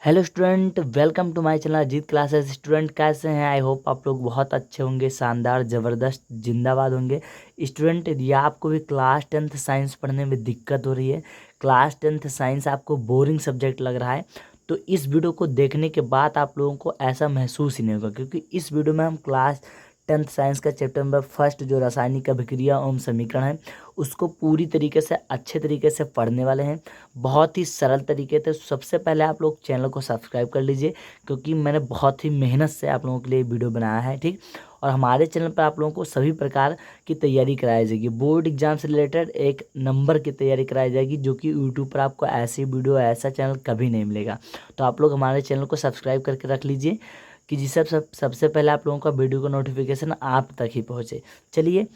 Hello student, welcome to my channel Ajit classes. Student कैसे हैं? I hope आप लोग बहुत अच्छे होंगे, शानदार, ज़बरदस्त, जिंदाबाद होंगे। स्टूडेंट, यदि आपको भी क्लास 10th साइंस पढ़ने में दिक्कत हो रही है, क्लास 10th साइंस आपको बोरिंग सब्जेक्ट लग रहा है, तो इस वीडियो को देखने के बाद आप लोगों को ऐसा महसूस ही नहीं होगा, क्योंकि इस वीडियो में हम क्लास 10th साइंस का चैप्टर नंबर फर्स्ट जो रासायनिक अभिक्रिया एवं समीकरण है उसको पूरी तरीके से अच्छे तरीके से पढ़ने वाले हैं, बहुत ही सरल तरीके से। सबसे पहले आप लोग चैनल को सब्सक्राइब कर लीजिए, क्योंकि मैंने बहुत ही मेहनत से आप लोगों के लिए वीडियो बनाया है, ठीक। और हमारे चैनल पर आप लोगों को सभी प्रकार की तैयारी कराई जाएगी, बोर्ड एग्जाम से रिलेटेड एक नंबर की तैयारी कराई जाएगी, जो कि यूट्यूब पर आपको ऐसी वीडियो, ऐसा चैनल कभी नहीं मिलेगा। तो आप लोग हमारे चैनल को सब्सक्राइब करके रख लीजिए कि जिससे सबसे पहले आप लोगों का वीडियो का नोटिफिकेशन आप तक ही पहुँचे। चलिए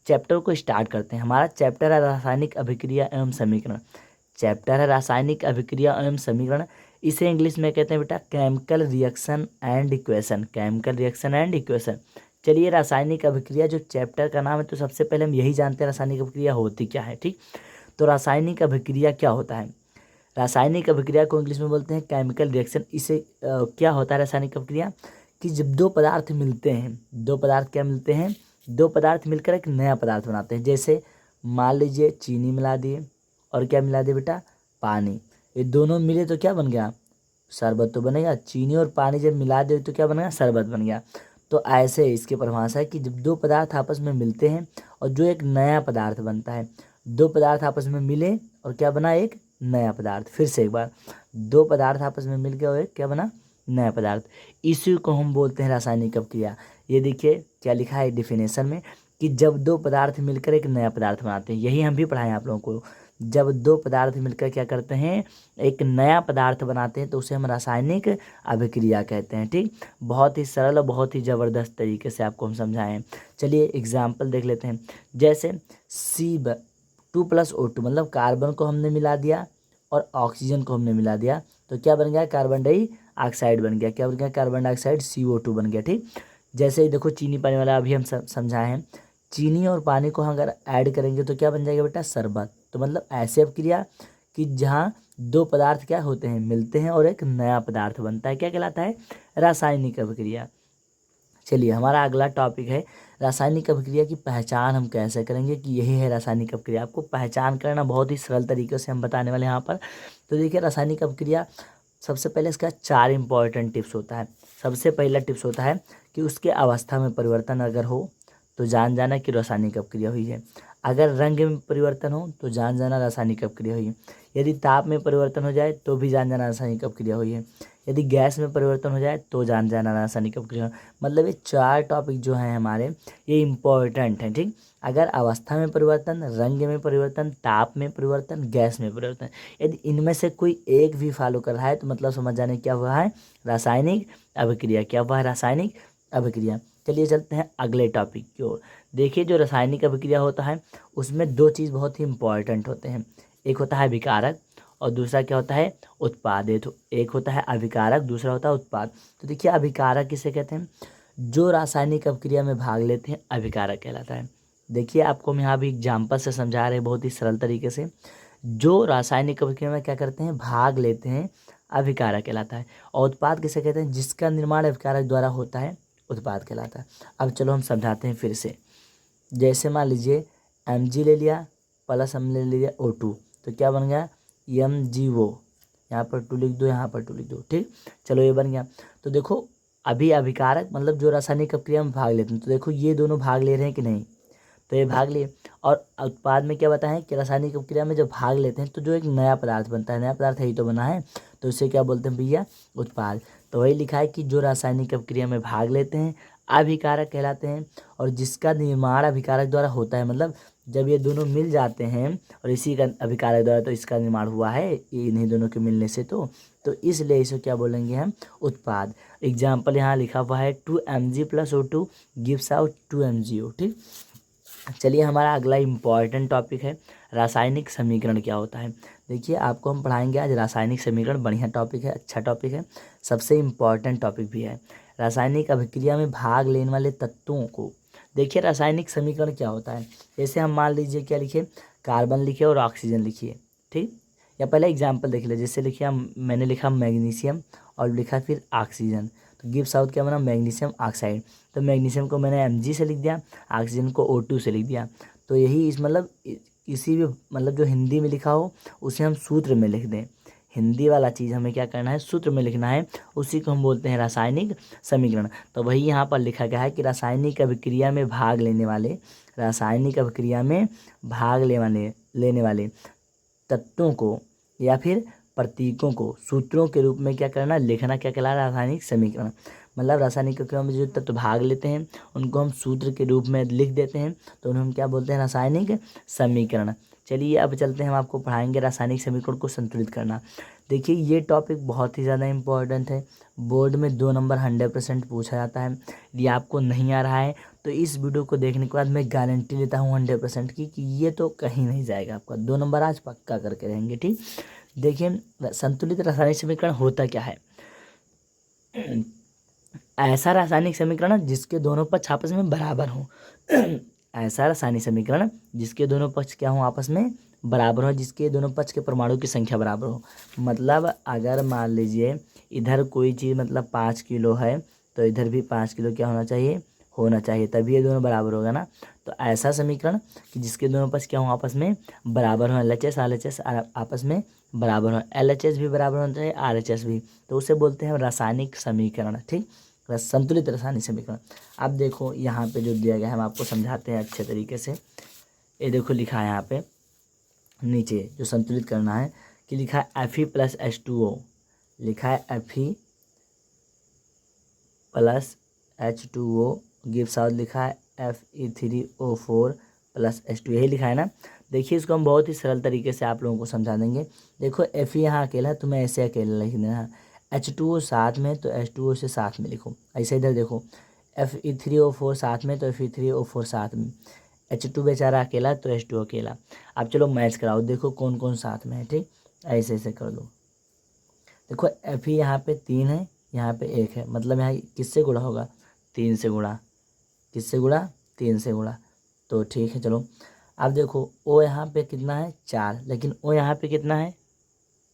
चैप्टर को स्टार्ट करते हैं। हमारा चैप्टर है रासायनिक अभिक्रिया एवं समीकरण। चैप्टर है रासायनिक अभिक्रिया एवं समीकरण। इसे इंग्लिश में कहते हैं बेटा chemical reaction and equation. Chemical reaction and equation. चलिए रासायनिक अभिक्रिया जो चैप्टर का नाम है, तो सबसे पहले हम यही जानते हैं रासायनिक अभिक्रिया होती क्या है, ठीक। तो रासायनिक अभिक्रिया क्या होता है? रासायनिक अभिक्रिया को इंग्लिश में बोलते हैं केमिकल रिएक्शन। इसे क्या होता है रासायनिक अभिक्रिया? कि जब दो पदार्थ मिलते हैं, दो पदार्थ क्या मिलते हैं? दो पदार्थ मिलकर एक नया पदार्थ बनाते हैं। जैसे मान लीजिए चीनी मिला दिए और क्या मिला दिए बेटा? पानी। ये दोनों मिले तो क्या बन गया? शरबत तो बनेगा। चीनी और पानी जब मिला दे तो क्या बन गया? शरबत बन गया। तो ऐसे इसकी परिभाषा है कि जब दो पदार्थ आपस में मिलते हैं और जो एक नया पदार्थ बनता है, दो पदार्थ आपस में मिले और क्या बना? एक नया पदार्थ। फिर से एक बार, दो पदार्थ आपस में मिल गए और एक क्या बना? नया पदार्थ। इसी को हम बोलते हैं रासायनिक अभिक्रिया। ये देखिए क्या लिखा है डिफिनेशन में, कि जब दो पदार्थ मिलकर एक नया पदार्थ बनाते हैं। यही हम भी पढ़ाएं आप लोगों को। जब दो पदार्थ मिलकर क्या करते हैं? एक नया पदार्थ बनाते हैं, तो उसे हम रासायनिक अभिक्रिया कहते हैं, ठीक। बहुत ही सरल और बहुत ही ज़बरदस्त तरीके से आपको हम समझाएं। चलिए एग्जाम्पल देख लेते हैं। जैसे C2+O2, मतलब कार्बन को हमने मिला दिया और ऑक्सीजन को हमने मिला दिया, तो क्या बन गया? कार्बन डाइऑक्साइड बन गया। क्या बन गया? कार्बन डाइऑक्साइड, CO2 बन गया, ठीक। जैसे ही देखो चीनी पानी वाला अभी हम समझाए हैं, चीनी और पानी को अगर ऐड करेंगे तो क्या बन जाएगा बेटा? शरबत। तो मतलब ऐसे अभिक्रिया कि जहाँ दो पदार्थ क्या होते हैं? मिलते हैं और एक नया पदार्थ बनता है, क्या कहलाता है? रासायनिक अभिक्रिया। चलिए हमारा अगला टॉपिक है रासायनिक अभिक्रिया की पहचान हम कैसे करेंगे, कि यही है रासायनिक अभिक्रिया। आपको पहचान करना बहुत ही सरल तरीके से हम बताने वाले हैं यहाँ पर। तो देखिए रासायनिक अभिक्रिया, सबसे पहले इसका 4 इंपॉर्टेंट टिप्स होता है। सबसे पहला टिप्स होता है कि उसके अवस्था में परिवर्तन अगर हो तो जान जाना कि रासायनिक अभिक्रिया हुई है। अगर रंग में परिवर्तन हो तो जान जाना रासायनिक अभिक्रिया हुई है। यदि ताप में परिवर्तन हो जाए तो भी जान जाना रासायनिक अभिक्रिया हुई है। यदि गैस में परिवर्तन हो जाए तो जान जाना रासायनिक अभिक्रिया। मतलब ये 4 टॉपिक जो हैं हमारे, ये इम्पोर्टेंट हैं, ठीक। अगर अवस्था में परिवर्तन, रंग में परिवर्तन, ताप में परिवर्तन, गैस में परिवर्तन, यदि इनमें से कोई एक भी फॉलो कर रहा है तो मतलब समझ जाने क्या हुआ है? रासायनिक अभिक्रिया। क्या हुआ है? रासायनिक अभिक्रिया। चलिए चलते हैं अगले टॉपिक की ओर। देखिए जो रासायनिक अभिक्रिया होता है उसमें दो चीज़ बहुत ही इम्पॉर्टेंट होते हैं। एक होता है अभिकारक और दूसरा क्या होता है? उत्पाद। एक होता है अभिकारक, दूसरा होता है उत्पाद। तो देखिए अभिकारक किसे कहते हैं? जो रासायनिक अभिक्रिया में भाग लेते हैं अभिकारक कहलाता है। देखिए आपको हम यहाँ भी एग्जाम्पल से समझा रहे हैं बहुत ही सरल तरीके से। जो रासायनिक अभिक्रिया में क्या करते हैं? भाग लेते हैं, अभिकारक कहलाता है। और उत्पाद किसे कहते हैं? जिसका निर्माण अभिकारक द्वारा होता है, उत्पाद कहलाता है। अब चलो हम समझाते हैं फिर से। जैसे मान लीजिए Mg ले लिया प्लस हमने ले लिया O2, तो क्या बन गया? MgO। यहाँ पर 2 लिख दो, यहाँ पर 2 लिख दो, ठीक। चलो ये बन गया। तो देखो अभी अभिकारक मतलब जो रासायनिक अभिक्रिया में भाग लेते हैं, तो देखो ये दोनों भाग ले रहे हैं कि नहीं? तो ये भाग लिए। और उत्पाद में क्या बताएं कि रासायनिक अभिक्रिया में जब भाग लेते हैं तो जो एक नया पदार्थ बनता है, नया पदार्थ यही तो बना है, तो इसे क्या बोलते हैं भैया? उत्पाद। तो वही लिखा है कि जो रासायनिक अभिक्रिया में भाग लेते हैं अभिकारक कहलाते हैं, और जिसका निर्माण अभिकारक द्वारा होता है, मतलब जब ये दोनों मिल जाते हैं और इसी का अभिकारक द्वारा तो इसका निर्माण हुआ है इन्हीं दोनों के मिलने से, तो इसलिए इसे क्या बोलेंगे हम? उत्पाद। एग्जाम्पल यहाँ लिखा हुआ है 2Mg+O2 गिव्स आउट 2MgO, ठीक। चलिए हमारा अगला इम्पॉर्टेंट टॉपिक है रासायनिक समीकरण क्या होता है। देखिए आपको हम पढ़ाएंगे आज रासायनिक समीकरण। बढ़िया टॉपिक है, अच्छा टॉपिक है, सबसे इम्पॉर्टेंट टॉपिक भी है। रासायनिक अभिक्रिया में भाग लेने वाले तत्वों को, देखिए रासायनिक समीकरण क्या होता है। जैसे हम मान लीजिए क्या लिखे? कार्बन लिखे और ऑक्सीजन लिखिए, ठीक। या पहले एग्जाम्पल देख ले, जैसे लिखिए मैंने लिखा मैग्नीशियम और लिखा फिर ऑक्सीजन, तो गिव्स आउट क्या बना, मैग्नीशियम ऑक्साइड। तो मैग्नीशियम को मैंने Mg से लिख दिया, ऑक्सीजन को O2 से लिख दिया। तो यही इस मतलब किसी भी मतलब जो हिंदी में लिखा हो उसे हम सूत्र में लिख दें। हिंदी वाला चीज़ हमें क्या करना है, सूत्र में लिखना है, उसी को हम बोलते हैं रासायनिक समीकरण। तो वही यहाँ पर लिखा गया है कि रासायनिक अभिक्रिया में भाग लेने वाले, रासायनिक अभिक्रिया में भाग लेने वाले तत्वों को या फिर प्रतीकों को सूत्रों के रूप में क्या करना, लिखना क्या कहला, रासायनिक समीकरण। मतलब रासायनिक अभिक्रिया में जो तत्व भाग लेते हैं उनको हम सूत्र के रूप में लिख देते हैं, तो उन्हें हम क्या बोलते हैं, रासायनिक समीकरण। चलिए अब चलते हैं, हम आपको पढ़ाएंगे रासायनिक समीकरण को संतुलित करना। देखिए ये टॉपिक बहुत ही ज़्यादा इम्पोर्टेंट है, बोर्ड में 2 नंबर 100% पूछा जाता है। यदि आपको नहीं आ रहा है तो इस वीडियो को देखने के बाद मैं गारंटी लेता हूँ 100% की कि ये तो कहीं नहीं जाएगा, आपका 2 नंबर आज पक्का करके रहेंगे। ठीक, देखिए संतुलित रासायनिक समीकरण होता क्या है। ऐसा रासायनिक समीकरण जिसके दोनों पक्ष आपस में बराबर हों। ऐसा रासायनिक समीकरण जिसके दोनों पक्ष क्या हों, आपस में बराबर हो, जिसके दोनों पक्ष के परमाणु की संख्या बराबर हो। मतलब अगर मान लीजिए इधर कोई चीज़ मतलब 5 किलो है तो इधर भी 5 किलो क्या होना चाहिए, तभी ये दोनों बराबर होगा ना। तो ऐसा समीकरण कि जिसके दोनों पक्ष क्या हों, आपस में बराबर हों, LHS RHS आपस में बराबर हों, LHS भी बराबर होना चाहिए, RHS भी, तो उसे बोलते हैं रासायनिक समीकरण। ठीक, संतुलित रासायनिक समीकरण। अब देखो यहाँ पे जो दिया गया है हम आपको समझाते हैं अच्छे तरीके से। ये देखो लिखा है यहाँ पे नीचे जो संतुलित करना है कि लिखा है Fe + H2O, लिखा है Fe + H2O गिव्स आउट, लिखा है Fe3O4 + H2, यही लिखा है ना। देखिए इसको हम बहुत ही सरल तरीके से आप लोगों को समझा देंगे। देखो Fe यहाँ अकेला है, तुम्हें ऐसे अकेला लिख देना, H2O साथ में तो H2O से साथ में लिखो। ऐसे इधर देखो Fe3O4 साथ में तो Fe3O4 साथ में, H2 बेचारा अकेला तो H2 अकेला। अब चलो मैच कराओ, देखो कौन कौन साथ में है। ठीक, ऐसे ऐसे कर दो। देखो Fe यहाँ पे 3 है, यहाँ पे 1 है, मतलब यहाँ किससे गुणा होगा, 3 से गुणा, किससे गुणा, 3 से गुणा। तो ठीक है चलो। अब देखो O यहाँ पे कितना है, 4, लेकिन O यहाँ पे कितना है,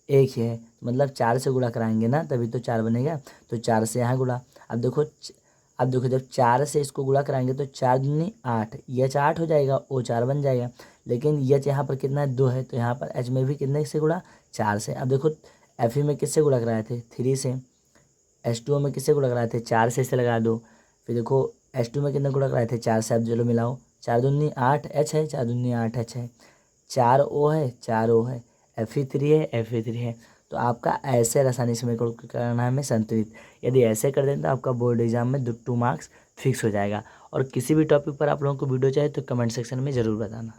1 ही है, मतलब 4 से गुणा कराएंगे ना तभी तो 4 बनेगा, तो 4 से यहाँ गुणा। अब देखो जब 4 से इसको गुणा कराएंगे तो 4 दूनी 8, H 8 हो जाएगा, O 4 बन जाएगा। लेकिन H यहाँ पर कितना है, 2 है, तो यहाँ पर H में भी कितने से गुणा, 4 से। अब देखो Fe में किससे गुणा कराए थे, 3 से, H2O में किससे गुणा कराए थे, 4 से, इसे लगा दो। फिर देखो H2 में कितने गुणा कराए थे, 4 से। अब चलो मिलाओ, 4 दूनी 8 H है, 4 दूनी 8 H है, 4 O है, 4 O है, Fe3 है, Fe3 है। तो आपका ऐसे रासायनिक समीकरण करना है हमें संतुलित। यदि ऐसे कर दें तो आपका बोर्ड एग्जाम में 2 मार्क्स फिक्स हो जाएगा। और किसी भी टॉपिक पर आप लोगों को वीडियो चाहिए तो कमेंट सेक्शन में ज़रूर बताना।